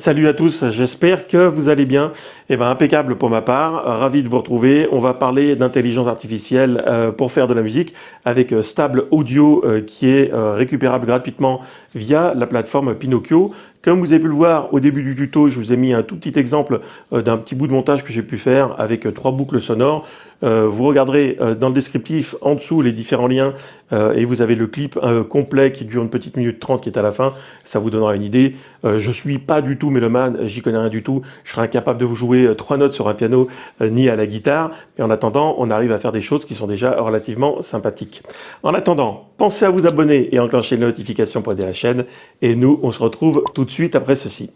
Salut à tous, j'espère que vous allez bien. Eh ben, impeccable pour ma part, ravi de vous retrouver. On va parler d'intelligence artificielle pour faire de la musique avec Stable Audio qui est récupérable gratuitement via la plateforme Pinocchio. Comme vous avez pu le voir au début du tuto, je vous ai mis un tout petit exemple d'un petit bout de montage que j'ai pu faire avec trois boucles sonores. Vous regarderez dans le descriptif en dessous les différents liens et vous avez le clip complet qui dure 1 minute 30 qui est à la fin. Ça vous donnera une idée. Je suis pas du tout mélomane, j'y connais rien du tout. Je serais incapable de vous jouer 3 notes sur un piano ni à la guitare. Mais en attendant, on arrive à faire des choses qui sont déjà relativement sympathiques. En attendant, pensez à vous abonner et enclencher les notifications pour aider la chaîne. Et nous, on se retrouve tout de suite après ceci.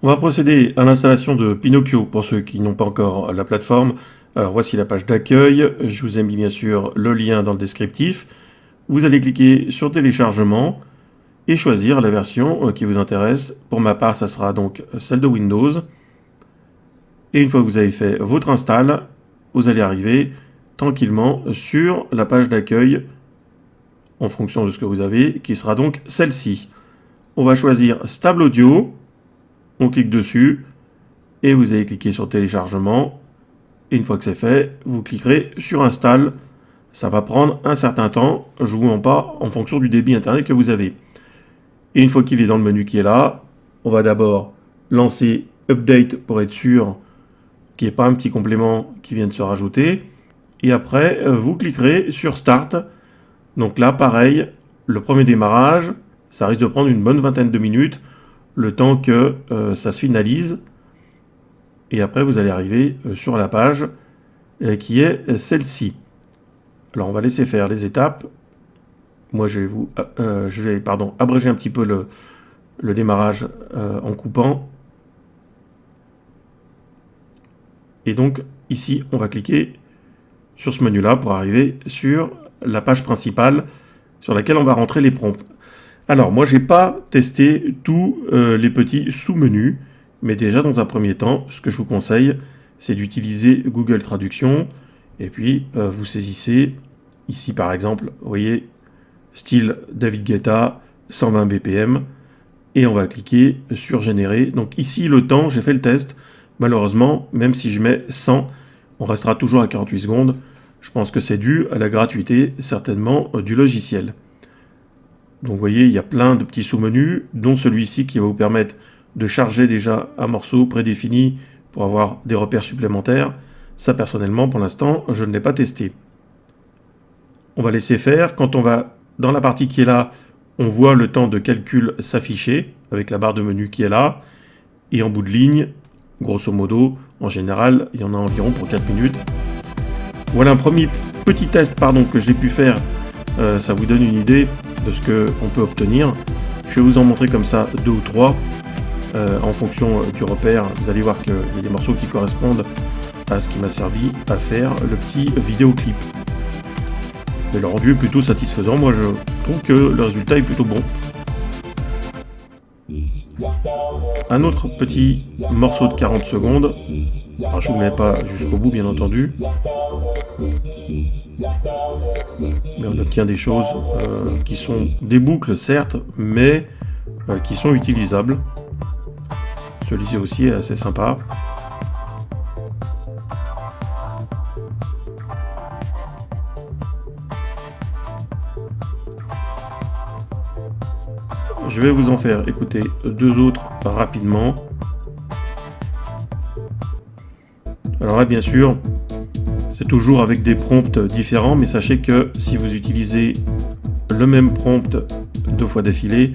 On va procéder à l'installation de Pinocchio pour ceux qui n'ont pas encore la plateforme. Alors voici la page d'accueil. Je vous ai mis bien sûr le lien dans le descriptif. Vous allez cliquer sur téléchargement et choisir la version qui vous intéresse. Pour ma part, ça sera donc celle de Windows. Et une fois que vous avez fait votre install, vous allez arriver tranquillement sur la page d'accueil en fonction de ce que vous avez, qui sera donc celle-ci. On va choisir Stable Audio. On clique dessus et vous allez cliquer sur téléchargement. Et une fois que c'est fait, vous cliquerez sur install. Ça va prendre un certain temps, jouant pas en fonction du débit internet que vous avez. Et une fois qu'il est dans le menu qui est là, on va d'abord lancer Update pour être sûr qu'il n'y ait pas un petit complément qui vient de se rajouter. Et après, vous cliquerez sur Start. Donc là, pareil, le premier démarrage, ça risque de prendre une bonne vingtaine de minutes, le temps que ça se finalise. Et après, vous allez arriver sur la page qui est celle-ci. Alors, on va laisser faire les étapes. Moi, je vais abréger un petit peu le démarrage en coupant. Et donc, ici, on va cliquer sur ce menu-là pour arriver sur la page principale sur laquelle on va rentrer les prompts. Alors, moi, je n'ai pas testé tous les petits sous-menus, mais déjà, dans un premier temps, ce que je vous conseille, c'est d'utiliser Google Traduction, et puis vous saisissez, ici par exemple, vous voyez, style David Guetta, 120 BPM, et on va cliquer sur Générer. Donc ici, le temps, j'ai fait le test, malheureusement, même si je mets 100, on restera toujours à 48 secondes. Je pense que c'est dû à la gratuité, certainement, du logiciel. Donc vous voyez, il y a plein de petits sous-menus, dont celui-ci qui va vous permettre de charger déjà un morceau prédéfini pour avoir des repères supplémentaires. Ça, personnellement, pour l'instant, je ne l'ai pas testé. On va laisser faire. Quand on va dans la partie qui est là, on voit le temps de calcul s'afficher avec la barre de menu qui est là. Et en bout de ligne, grosso modo, en général, il y en a environ pour 4 minutes. Voilà un premier petit test que j'ai pu faire. Ça vous donne une idée de ce qu'on peut obtenir. Je vais vous en montrer comme ça 2 ou 3 en fonction du repère. Vous allez voir qu'il y a des morceaux qui correspondent à ce qui m'a servi à faire le petit vidéoclip. Mais le rendu est plutôt satisfaisant. Moi, je trouve que le résultat est plutôt bon. Un autre petit morceau de 40 secondes. Alors, je ne vous mets pas jusqu'au bout, bien entendu. Mais on obtient des choses qui sont des boucles, certes, mais qui sont utilisables. Celui-ci aussi est assez sympa. Je vais vous en faire écouter 2 autres rapidement. Alors là, bien sûr, c'est toujours avec des prompts différents, mais sachez que si vous utilisez le même prompt 2 fois d'affilée,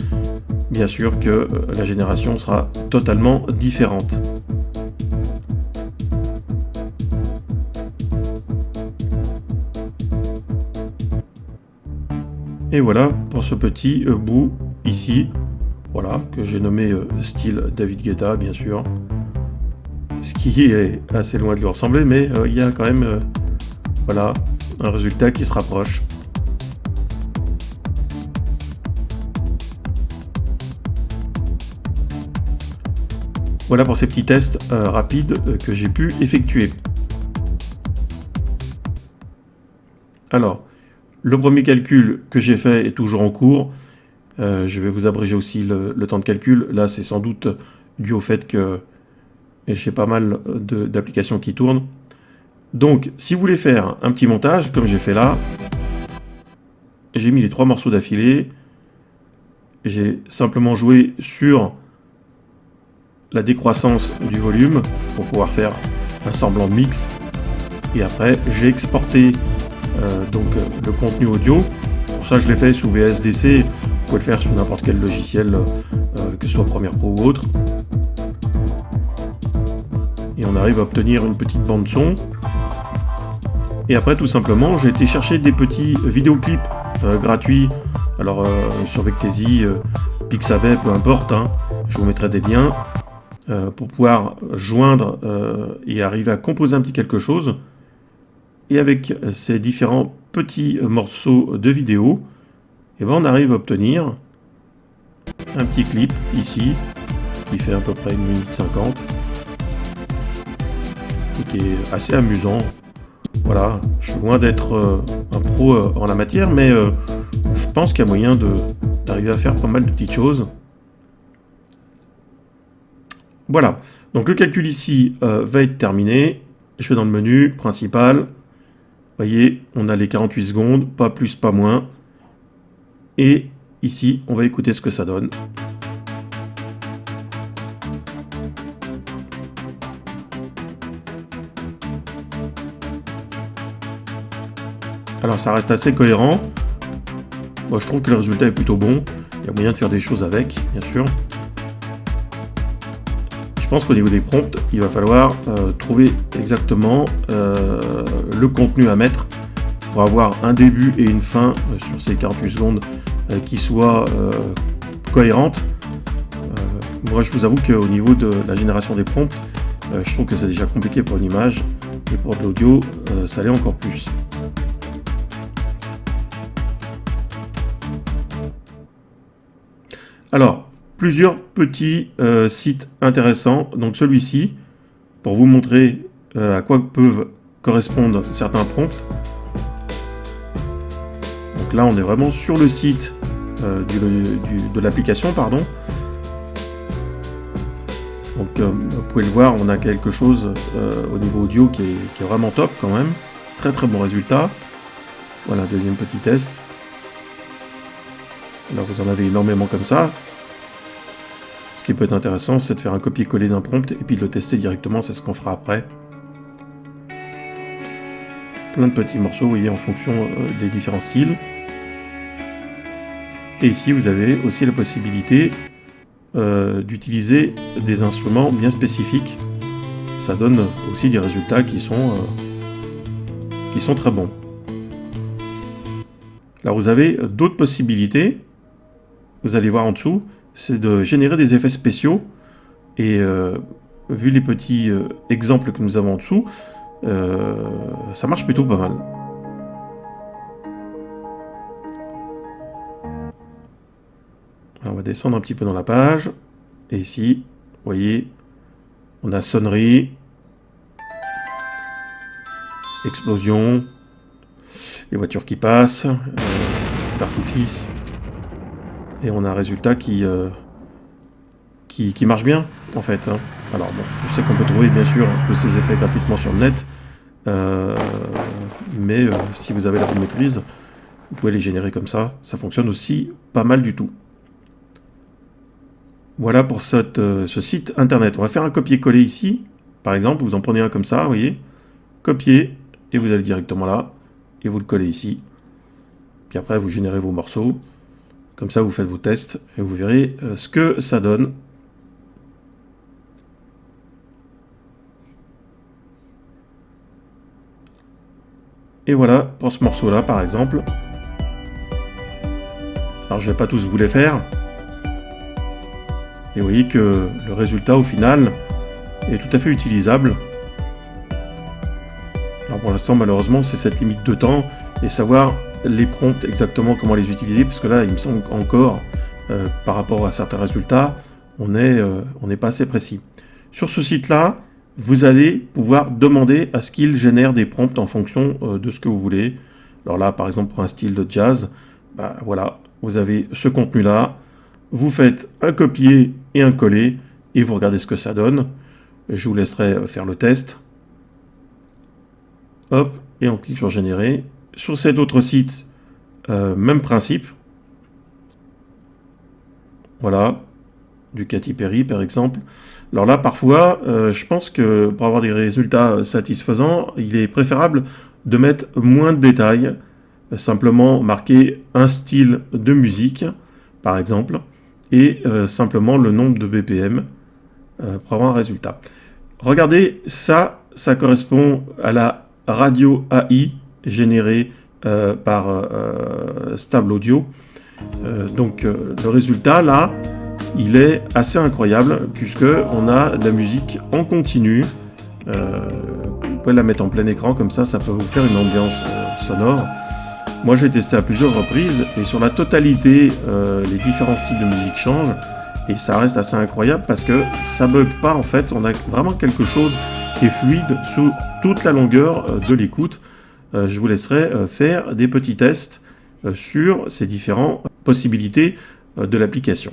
bien sûr que la génération sera totalement différente. Et voilà pour ce petit bout ici, voilà, que j'ai nommé style David Guetta, bien sûr. Ce qui est assez loin de lui ressembler, mais il y a quand même voilà, un résultat qui se rapproche. Voilà pour ces petits tests rapides que j'ai pu effectuer. Alors, le premier calcul que j'ai fait est toujours en cours. Je vais vous abréger aussi le temps de calcul. Là, c'est sans doute dû au fait que j'ai pas mal d'applications qui tournent. Donc, si vous voulez faire un petit montage, comme j'ai fait là, j'ai mis les 3 morceaux d'affilée. J'ai simplement joué sur la décroissance du volume pour pouvoir faire un semblant de mix. Et après, j'ai exporté le contenu audio. Pour ça, je l'ai fait sous VSDC. Vous pouvez le faire sur n'importe quel logiciel, que ce soit Premiere Pro ou autre. Et on arrive à obtenir une petite bande son. Et après, tout simplement, j'ai été chercher des petits vidéoclips gratuits. Alors, sur Vecteezy, Pixabay, peu importe. Hein, je vous mettrai des liens pour pouvoir joindre et arriver à composer un petit quelque chose. Et avec ces différents petits morceaux de vidéo, et ben on arrive à obtenir un petit clip ici, qui fait à peu près 1 minute 50, et qui est assez amusant. Voilà, je suis loin d'être un pro en la matière, mais je pense qu'il y a moyen d'arriver à faire pas mal de petites choses. Voilà, donc le calcul ici va être terminé. Je vais dans le menu principal. Vous voyez, on a les 48 secondes, pas plus, pas moins. Et ici, on va écouter ce que ça donne. Alors ça reste assez cohérent. Moi je trouve que le résultat est plutôt bon. Il y a moyen de faire des choses avec, bien sûr. Je pense qu'au niveau des prompts, il va falloir trouver exactement le contenu à mettre pour avoir un début et une fin sur ces 48 secondes qui soient cohérentes. Moi je vous avoue qu'au niveau de la génération des prompts, je trouve que c'est déjà compliqué pour une image, et pour de l'audio, ça l'est encore plus. Alors, plusieurs petits sites intéressants. Donc celui-ci, pour vous montrer à quoi peuvent correspondre certains prompts. Donc là, on est vraiment sur le site de l'application, pardon. Donc vous pouvez le voir, on a quelque chose au niveau audio qui est vraiment top quand même. Très très bon résultat. Voilà, deuxième petit test. Là, vous en avez énormément comme ça. Ce qui peut être intéressant, c'est de faire un copier-coller d'un prompt et puis de le tester directement, c'est ce qu'on fera après. Plein de petits morceaux, vous voyez, en fonction des différents styles. Et ici, vous avez aussi la possibilité d'utiliser des instruments bien spécifiques. Ça donne aussi des résultats qui sont très bons. Là, vous avez d'autres possibilités. Vous allez voir en dessous, c'est de générer des effets spéciaux. Et vu les petits exemples que nous avons en dessous, ça marche plutôt pas mal. Alors, on va descendre un petit peu dans la page. Et ici, vous voyez, on a sonnerie, explosion, les voitures qui passent, l'artifice. Et on a un résultat qui marche bien, en fait. Hein. Alors bon, je sais qu'on peut trouver bien sûr tous ces effets gratuitement sur le net, mais si vous avez la bonne maîtrise, vous pouvez les générer comme ça. Ça fonctionne aussi pas mal du tout. Voilà pour ce site internet. On va faire un copier-coller ici. Par exemple, vous en prenez un comme ça, vous voyez. Copier, et vous allez directement là, et vous le collez ici. Puis après, vous générez vos morceaux. Comme ça, vous faites vos tests, et vous verrez ce que ça donne. Et voilà, pour ce morceau-là, par exemple. Alors, je ne vais pas tous vous les faire. Et vous voyez que le résultat, au final, est tout à fait utilisable. Alors, pour l'instant, malheureusement, c'est cette limite de temps, et savoir les prompts exactement comment les utiliser, parce que là, il me semble encore, par rapport à certains résultats, on n'est pas assez précis. Sur ce site-là, vous allez pouvoir demander à ce qu'il génère des prompts en fonction de ce que vous voulez. Alors là, par exemple, pour un style de jazz, bah voilà, vous avez ce contenu-là, vous faites un copier et un coller, et vous regardez ce que ça donne. Je vous laisserai faire le test. Hop, et on clique sur générer. Sur cet autre site, même principe. Voilà, du Katy Perry par exemple. Alors là, parfois, je pense que pour avoir des résultats satisfaisants, il est préférable de mettre moins de détails, simplement marquer un style de musique, par exemple, et simplement le nombre de BPM pour avoir un résultat. Regardez, ça correspond à la radio AI générée par Stable Audio. Donc le résultat là, il est assez incroyable puisque on a de la musique en continu. Vous pouvez la mettre en plein écran comme ça peut vous faire une ambiance sonore. Moi j'ai testé à plusieurs reprises et sur la totalité les différents styles de musique changent et ça reste assez incroyable parce que ça bug pas en fait. On a vraiment quelque chose qui est fluide sur toute la longueur de l'écoute. Je vous laisserai faire des petits tests sur ces différentes possibilités de l'application.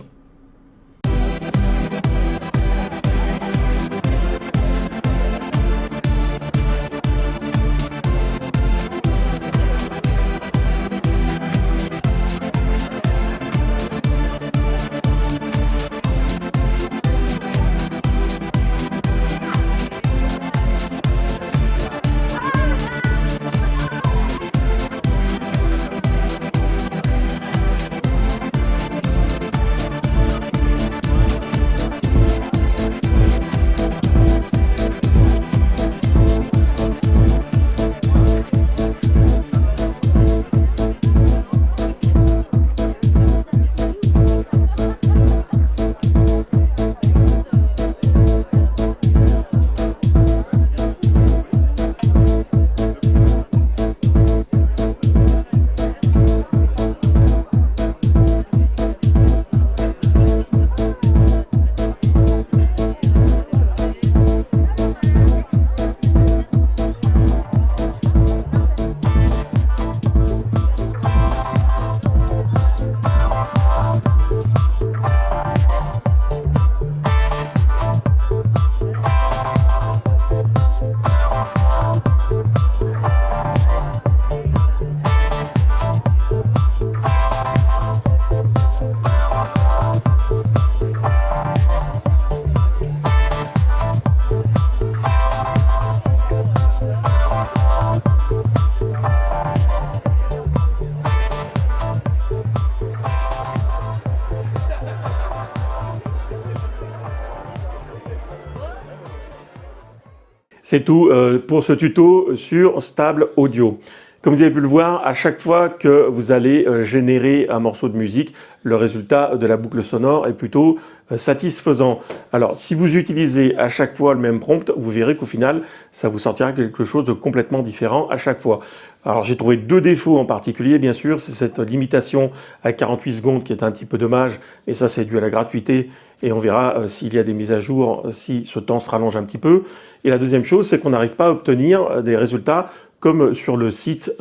C'est tout pour ce tuto sur Stable Audio. Comme vous avez pu le voir, à chaque fois que vous allez générer un morceau de musique, le résultat de la boucle sonore est plutôt satisfaisant. Alors, si vous utilisez à chaque fois le même prompt, vous verrez qu'au final, ça vous sortira quelque chose de complètement différent à chaque fois. Alors, j'ai trouvé deux défauts en particulier, bien sûr, c'est cette limitation à 48 secondes qui est un petit peu dommage, et ça, c'est dû à la gratuité, et on verra s'il y a des mises à jour, si ce temps se rallonge un petit peu. Et la deuxième chose, c'est qu'on n'arrive pas à obtenir des résultats comme sur le site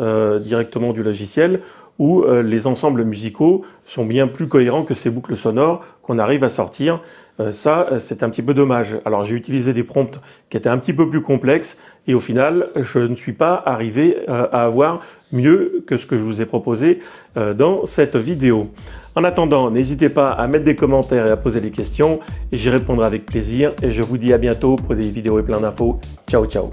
directement du logiciel, où les ensembles musicaux sont bien plus cohérents que ces boucles sonores qu'on arrive à sortir. Ça, c'est un petit peu dommage. Alors, j'ai utilisé des prompts qui étaient un petit peu plus complexes, et au final, je ne suis pas arrivé à avoir mieux que ce que je vous ai proposé dans cette vidéo. En attendant, n'hésitez pas à mettre des commentaires et à poser des questions, et j'y répondrai avec plaisir. Et je vous dis à bientôt pour des vidéos et plein d'infos. Ciao, ciao!